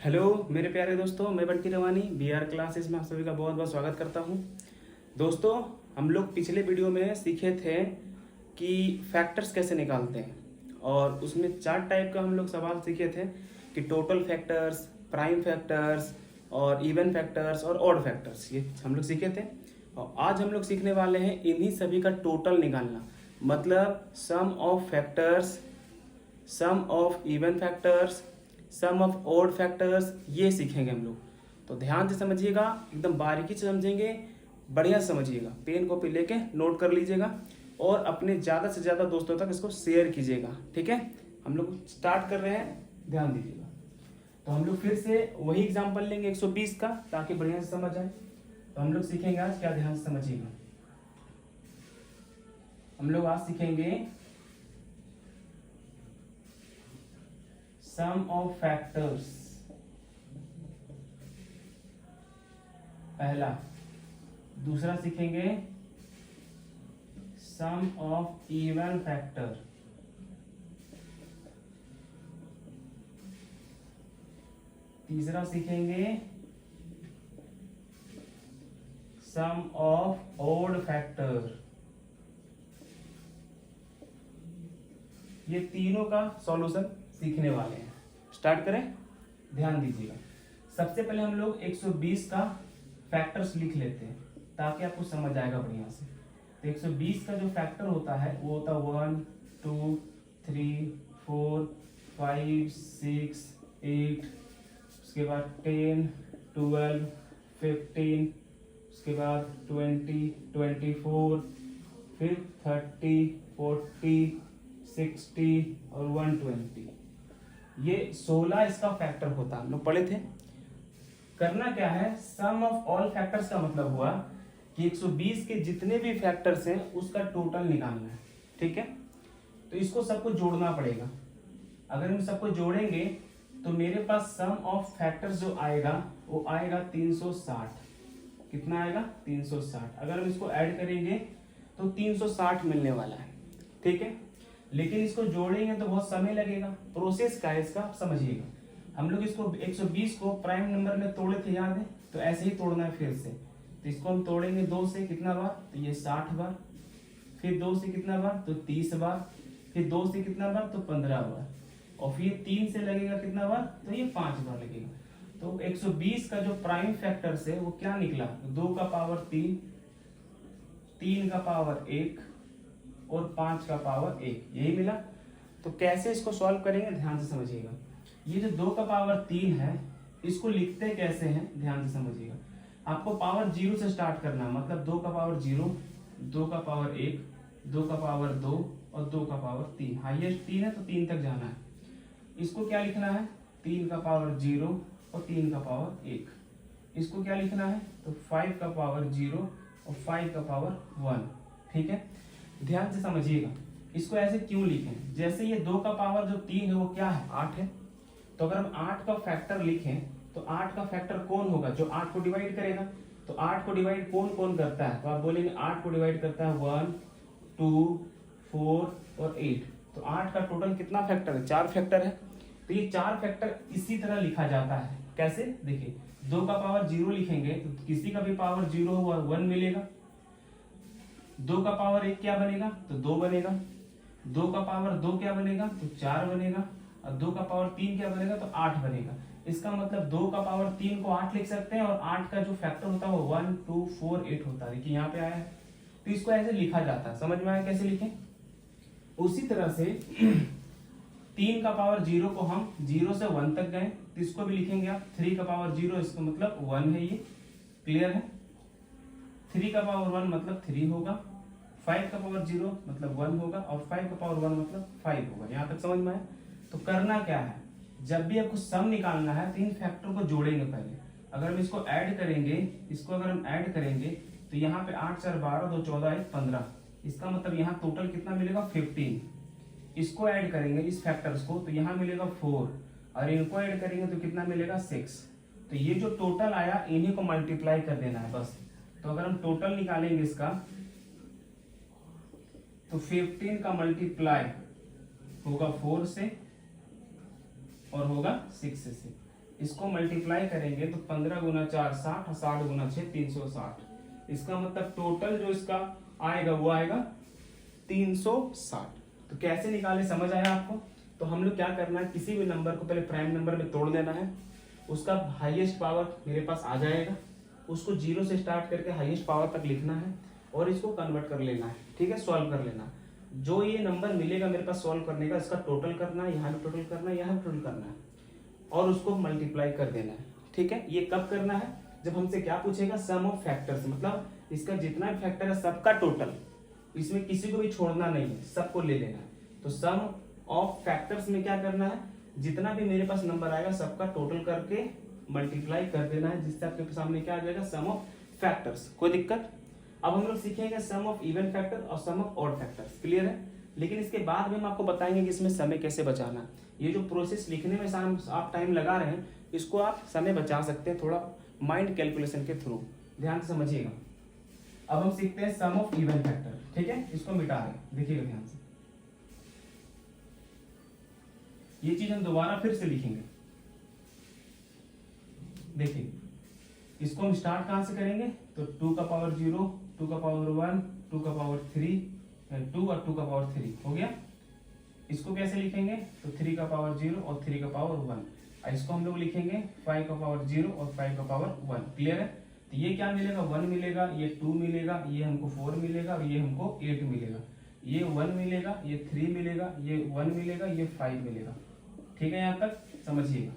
Hello मेरे प्यारे दोस्तों, मैं बंटी रवानी BR क्लासेस में आप सभी का बहुत बहुत स्वागत करता हूं। दोस्तों, हम लोग पिछले वीडियो में सीखे थे कि फैक्टर्स कैसे निकालते हैं और उसमें 4 टाइप का हम लोग सवाल सीखे थे कि टोटल फैक्टर्स, प्राइम फैक्टर्स और इवन फैक्टर्स और ऑड फैक्टर्स, ये हम लोग सीखे थे। और आज हम लोग सीखने वाले हैं इन्हीं सभी का टोटल निकालना, मतलब sum of factors, sum of even factors, sum of odd factors, ये सीखेंगे हम लोग। तो ध्यान से समझिएगा, एकदम बारीकी से समझेंगे, बढ़िया से समझिएगा। पेन कॉपी लेके नोट कर लीजिएगा और अपने ज़्यादा से ज़्यादा दोस्तों तक इसको शेयर कीजिएगा, ठीक है। हम लोग स्टार्ट कर रहे हैं, ध्यान दीजिएगा। तो हम लोग फिर से वही एग्जाम्पल लेंगे 120 का, ताकि बढ़िया से समझ आए। तो हम लोग सीखेंगे आज, क्या ध्यान से समझिएगा। हम लोग आज सीखेंगे सम ऑफ फैक्टर्स, पहला। दूसरा सीखेंगे सम ऑफ इवन फैक्टर, तीसरा सीखेंगे सम ऑफ ऑड फैक्टर। ये तीनों का सॉल्यूशन सीखने वाले हैं। स्टार्ट करें, ध्यान दीजिएगा। सबसे पहले हम लोग 120 का फैक्टर्स लिख लेते हैं ताकि आपको समझ आएगा बढ़िया से। तो 120 का जो फैक्टर होता है वो होता है 1, 2, 3, 4, 5, 6, 8, उसके बाद 10, 12, 15, उसके बाद 20, 24, फिर 30, 40, 60 और 120। ये 16 इसका फैक्टर होता है, हम लोग पढ़े थे। करना क्या है, सम ऑफ ऑल फैक्टर्स का मतलब हुआ कि 120 के जितने भी फैक्टर्स हैं उसका टोटल निकालना है, ठीक है। तो इसको सबको जोड़ना पड़ेगा। अगर हम सबको जोड़ेंगे तो मेरे पास सम ऑफ फैक्टर्स जो आएगा वो आएगा 360। कितना आएगा? 360। अगर हम इसको ऐड करेंगे तो 360 मिलने वाला है, ठीक है। लेकिन इसको जोड़ेंगे तो बहुत समय लगेगा। प्रोसेस क्या है इसका, आप समझिएगा। हम लोग इसको 120 को प्राइम नंबर में तोड़े थे, याद है? तो ऐसे ही तोड़ना है फिर से। तो इसको हम तोड़ेंगे 2 से कितना बार, तो ये 60 बार, फिर 2 से कितना बार, तो 30 बार, फिर 2 से कितना बार, तो 15 बार, और फिर 3 से लगेगा कितना बार, तो ये 5 बार लगेगा। तो 120 का जो प्राइम फैक्टर्स है वो क्या निकला, 2 का पावर 3, 3 का पावर 1 और 5 का पावर 1, यही मिला। तो कैसे इसको सॉल्व करेंगे, ध्यान से समझिएगा। ये जो 2 का पावर 3 है इसको लिखते कैसे हैं, ध्यान से समझिएगा। आपको पावर 0 से स्टार्ट करना, मतलब 2 का पावर 0, 2 का पावर 1, 2 का पावर 2 और 2 का पावर 3। हाईएस्ट 3 है तो 3 तक जाना है। इसको क्या लिखना है, 3 का पावर 0 और 3 का पावर 1। इसको क्या लिखना है, तो 5 का पावर 0 और 5 का पावर 1, ठीक है। ध्यान से समझिएगा। इसको ऐसे क्यों लिखें, जैसे ये 2 का पावर जो 3 है वो क्या है, 8 है। तो अगर हम 8 का फैक्टर लिखें तो 8 का फैक्टर कौन होगा, जो 8 को डिवाइड करेगा। तो 8 को डिवाइड कौन कौन करता है, तो आप बोलेंगे 8 को डिवाइड करता है 1, 2, 4 और 8। तो 8 का टोटल कितना फैक्टर है, 4 फैक्टर है। तो ये 4 फैक्टर इसी तरह लिखा जाता है। कैसे, देखिए 2 का पावर 0 लिखेंगे तो किसी का भी पावर 0 हुआ 1 मिलेगा। 2 का पावर 1 क्या बनेगा, तो 2 बनेगा। 2 का पावर 2 क्या बनेगा, तो 4 बनेगा। और 2 का पावर 3 क्या बनेगा, तो 8 बनेगा। इसका मतलब 2 का पावर 3 को 8 लिख सकते हैं और 8 का जो फैक्टर होता है वो 1, 2, 4, 8 होता है। देखिए यहाँ पे आया है, तो इसको ऐसे लिखा जाता है। समझ में आया कैसे लिखें। उसी तरह से 3 का पावर 0 को हम 0 से 1 तक गए तो इसको भी लिखेंगे आप 3 का पावर 0, इसका मतलब 1 है। ये क्लियर है। 3 का पावर 1 मतलब 3 होगा, 5 का पावर 0 मतलब 1 होगा और 5 का पावर 1 मतलब 5 होगा। यहाँ तक समझ में आया। तो करना क्या है, जब भी आपको सम निकालना है तो इन फैक्टर को जोड़ेंगे पहले। अगर हम इसको ऐड करेंगे, इसको अगर हम ऐड करेंगे तो यहाँ पे 8 4 12, 2 14, 1 15। इसका मतलब यहाँ टोटल कितना मिलेगा, 15। इसको ऐड करेंगे इस फैक्टर्स को तो यहाँ मिलेगा 4 और इनको ऐड करेंगे तो कितना मिलेगा, 6। तो ये जो टोटल आया इन्हीं को मल्टीप्लाई कर देना है बस। तो अगर हम टोटल निकालेंगे इसका तो 15 का मल्टीप्लाई होगा 4 से और होगा 6 से। इसको मल्टीप्लाई करेंगे तो 15 गुना 4 60, 60 गुना 6 360। इसका मतलब टोटल जो इसका आएगा वो आएगा 360। तो कैसे निकाले, समझ आया आपको? तो हम लोग क्या करना है, किसी भी नंबर को पहले प्राइम नंबर में तोड़ देना है, उसका हाईएस्ट पावर मेरे पास आ जाएगा, उसको जीरो से स्टार्ट करके हाईएस्ट पावर तक लिखना है और इसको कन्वर्ट कर लेना है, ठीक है, सॉल्व कर लेना। जो ये नंबर मिलेगा मेरे पास सॉल्व करने का, इसका टोटल करना है, यहाँ भी टोटल करना है, यहाँ भी टोटल करना है और उसको मल्टीप्लाई कर देना है, ठीक है। ये कब करना है, जब हमसे क्या पूछेगा, सम ऑफ फैक्टर्स, मतलब इसका जितना भी फैक्टर है सबका टोटल, इसमें किसी को भी छोड़ना नहीं है, सबको ले लेना है। तो सम ऑफ फैक्टर्स में क्या करना है, जितना भी मेरे पास नंबर आएगा सबका टोटल करके मल्टीप्लाई कर देना है, जिससे आपके सामने क्या आ जाएगा, सम ऑफ फैक्टर्स। कोई दिक्कत? अब हम लोग सीखेंगे सम ऑफ इवन फैक्टर और सम ऑफ ऑड फैक्टर्स, क्लियर है। लेकिन इसके बाद में हम आपको बताएंगे कि इसमें समय कैसे बचाना है। ये जो प्रोसेस लिखने में आप टाइम लगा रहे हैं, इसको आप समय बचा सकते हैं थोड़ा माइंड कैलकुलेशन के थ्रू, ध्यान से समझिएगा। अब हम सीखते हैं सम ऑफ इवन फैक्टर, ठीक है। इसको मिटा रहे हैं, देखिएगा ध्यान से। ये चीज हम दोबारा फिर से लिखेंगे, देखिए इसको हम स्टार्ट कहां से करेंगे, तो 2 का पावर 0, 2 का पावर 1, 2 का पावर 3, 2 और 2 का पावर 3 हो गया। इसको कैसे लिखेंगे, तो 3 का पावर 0 और 3 का पावर 1। इसको हम लोग लिखेंगे 5 का पावर 0 और 5 का पावर 1, क्लियर है। तो ये क्या मिलेगा, 1 मिलेगा, ये 2 मिलेगा, ये हमको 4 मिलेगा और ये हमको 8 मिलेगा, ये 1 मिलेगा, ये 3 मिलेगा, ये 1 मिलेगा, ये 5 मिलेगा, ठीक है। यहाँ तक समझिएगा।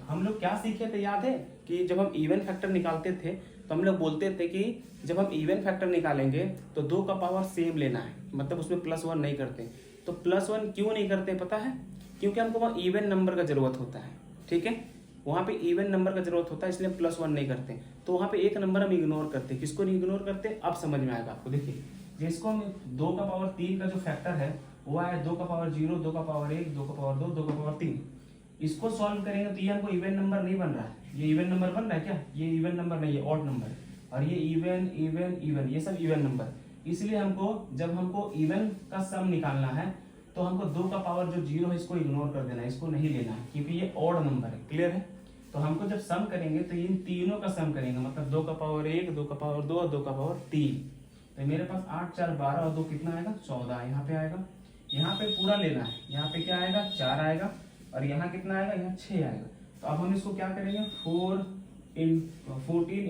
हम लोग क्या सीखे थे, याद है कि जब हम इवन फैक्टर निकालते थे तो हम लोग बोलते थे कि जब हम इवन फैक्टर निकालेंगे तो 2 का पावर सेम लेना है, मतलब उसमें +1 नहीं करते। तो +1 क्यों नहीं करते पता है, क्योंकि हमको वहाँ इवन नंबर का जरूरत होता है, ठीक है, वहाँ पे इवन नंबर का जरूरत होता है, इसलिए +1 नहीं करते। तो वहाँ पे एक नंबर हम इग्नोर करते। किसको नहीं इग्नोर करते, अब समझ में आएगा आपको। देखिए जिसको हम 2 का पावर 3 का जो फैक्टर है वो आया 2 का पावर 0, 2 का पावर 1, 2 का पावर 2, 2 का पावर 3। इसको सॉल्व करेंगे तो ये हमको इवन नंबर नहीं बन रहा है, ये इवन नंबर बन रहा है क्या, ये इवन नंबर नहीं, ये ऑड नंबर है। और ये इवन इवन इवन ये सब इवन नंबर, इसलिए हमको जब हमको इवन का सम निकालना है तो हमको 2 का पावर जो 0 है इसको इग्नोर कर देना है, इसको नहीं लेना है, क्योंकि ये ऑड नंबर है, क्लियर है। तो हमको जब सम करेंगे तो इन तीनों का सम करेंगे, मतलब 2 का पावर 1, 2 का पावर 2 और 2 का पावर 3। तो मेरे पास 8 4 12 और 2 कितना आएगा, 14 यहाँ पे आएगा। यहाँ पे पूरा लेना है, यहाँ पे क्या आएगा, 4 आएगा और यहाँ कितना आएगा, यहाँ 6 आएगा। तो अब हम इसको क्या करेंगे, 14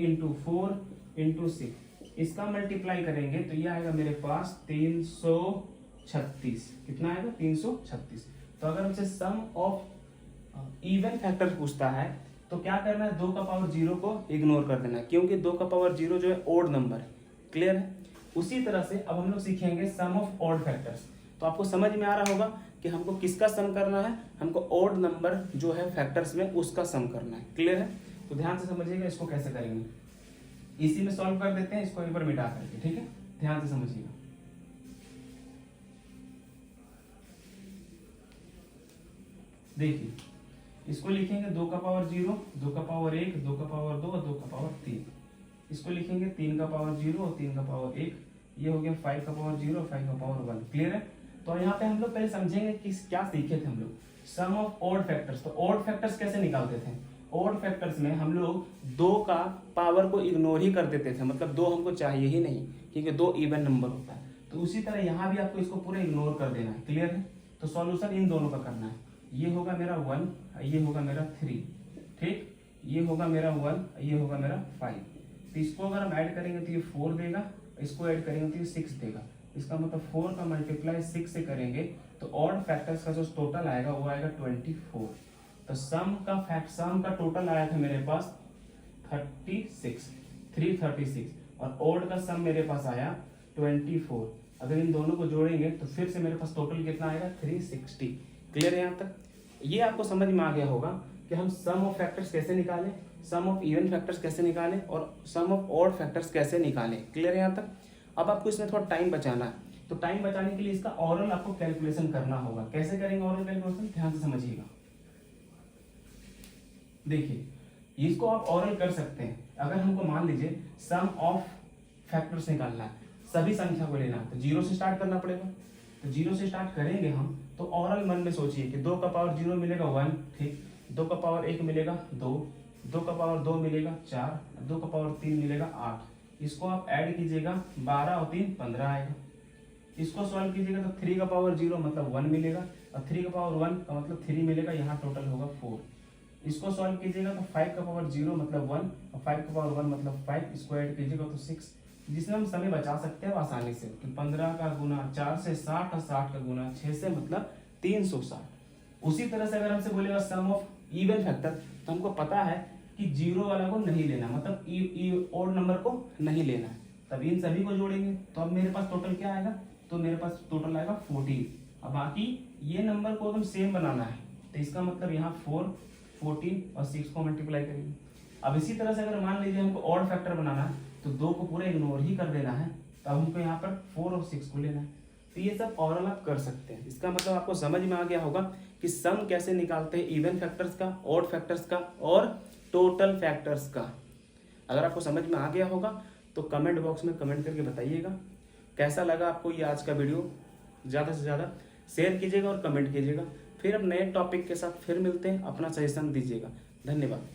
इंटू 4 इंटू 6, इसका मल्टीप्लाई करेंगे तो ये आएगा मेरे पास 336। कितना आएगा, 336। तो अगर हमसे सम ऑफ इवन फैक्टर पूछता है तो क्या करना है, 2 का पावर 0 को इग्नोर कर देना है, क्योंकि 2 का पावर 0 जो है ओड नंबर है, क्लियर है। उसी तरह से अब हम लोग सीखेंगे सम ऑफ ऑड फैक्टर्स। तो आपको समझ में आ रहा होगा कि हमको किसका सम करना है, हमको ऑड नंबर जो है फैक्टर्स में उसका सम करना है, क्लियर है। तो ध्यान से समझिएगा इसको कैसे करेंगे, इसी में सॉल्व कर देते हैं, इसको एक बार मिटा करके, ठीक है, ध्यान से समझिएगा। देखिए इसको लिखेंगे 2 का पावर 0, 2 का पावर 1, 2 का पावर 2 और 2 का पावर 3। इसको लिखेंगे 3 का पावर 0 और 3 का पावर 1, ये हो गया 5 का पावर 0 और 5 का पावर 1, क्लियर है। तो यहाँ पे हम लोग पहले समझेंगे कि क्या सीखे थे हम लोग, सम ऑफ ऑड फैक्टर्स। तो ऑड फैक्टर्स कैसे निकालते थे, ऑड फैक्टर्स में हम लोग 2 का पावर को इग्नोर ही कर देते थे, मतलब 2 हमको चाहिए ही नहीं, क्योंकि 2 इवन नंबर होता है। तो उसी तरह यहाँ भी आपको इसको पूरा इग्नोर कर देना है, क्लियर है। तो सॉल्यूशन इन दोनों का करना है, ये होगा मेरा 1, ये होगा मेरा 3, ठीक, ये होगा मेरा 1, ये होगा मेरा 5। तो इसको अगर हम ऐड करेंगे तो ये 4 देगा, इसको ऐड करेंगे तो ये 6 देगा। इसका मतलब 4 का मल्टीप्लाई 6 से करेंगे तो ऑड फैक्टर्स का जो टोटल आएगा वो आएगा 24। तो सम का टोटल आया था मेरे पास 336 और ऑड का सम मेरे पास आया 24। अगर इन दोनों को जोड़ेंगे तो फिर से मेरे पास टोटल कितना आएगा, 360, क्लियर है। यहाँ तक ये आपको समझ में आ गया होगा कि हम सम ऑफ फैक्टर्स कैसे निकालें, सम ऑफ इवन फैक्टर्स कैसे निकालें और सम ऑफ ऑड फैक्टर्स कैसे निकालें, क्लियर है यहाँ तक। अब आपको इसमें थोड़ा टाइम बचाना है, तो टाइम बचाने के लिए इसका ऑरल आपको कैलकुलेशन करना होगा। कैसे करेंगे ऑरल कैलकुलेशन, ध्यान से समझिएगा। देखिए इसको आप ऑरल कर सकते हैं। अगर हमको मान लीजिए सम ऑफ फैक्टर्स निकालना है, सभी संख्या को लेना है, तो 0 से स्टार्ट करना पड़ेगा। तो 0 से स्टार्ट करेंगे हम, तो ऑरल मन में सोचिए कि 2 का पावर 0 मिलेगा 1, ठीक, 2 का पावर 1 मिलेगा 2, 2 का पावर 2 मिलेगा 4, 2 का पावर 3 मिलेगा 8। इसको आप ऐड कीजिएगा 12 और 3 15 आएगा। इसको सॉल्व कीजिएगा तो 3 का पावर 0 मतलब 1 मिलेगा, और 3 का पावर 1 का मतलब 3 मिलेगा, यहाँ टोटल होगा 4। इसको सॉल्व कीजिएगा तो 5 का पावर 0 मतलब 1, और 5 का पावर 1 मतलब 5, इसको ऐड कीजिएगा तो 6, जिसमें हम समय बचा सकते हैं आसानी से कि 15 का गुना 4 से 60 और 60 का गुना 6 से मतलब 360। उसी तरह से अगर हमसे बोलेगा सम ऑफ इवन फैक्टर, तो हमको पता है कि जीरो वाला को नहीं लेना, मतलब ओड नंबर को नहीं लेना है। तब इन सभी को जोड़ेंगे तो अब मेरे पास टोटल क्या आएगा, तो मेरे पास टोटल आएगा 14। अब बाकी ये नंबर को एकदम सेम बनाना है, तो इसका मतलब यहाँ 4, 14 और 6 को मल्टीप्लाई करेंगे। अब इसी तरह से अगर मान लीजिए हमको ऑड फैक्टर बनाना है तो 2 को पूरा इग्नोर ही कर देना है, तब हमको यहाँ पर 4 और 6 को लेना है। तो ये सब ओवरऑल आप कर सकते हैं। इसका मतलब आपको समझ में आ गया होगा कि सम कैसे निकालते हैं इवन फैक्टर्स का, ऑड फैक्टर्स का और टोटल फैक्टर्स का। अगर आपको समझ में आ गया होगा तो कमेंट बॉक्स में कमेंट करके बताइएगा कैसा लगा आपको ये आज का वीडियो। ज़्यादा से ज़्यादा शेयर कीजिएगा और कमेंट कीजिएगा। फिर अब नए टॉपिक के साथ फिर मिलते हैं, अपना सजेशन दीजिएगा। धन्यवाद।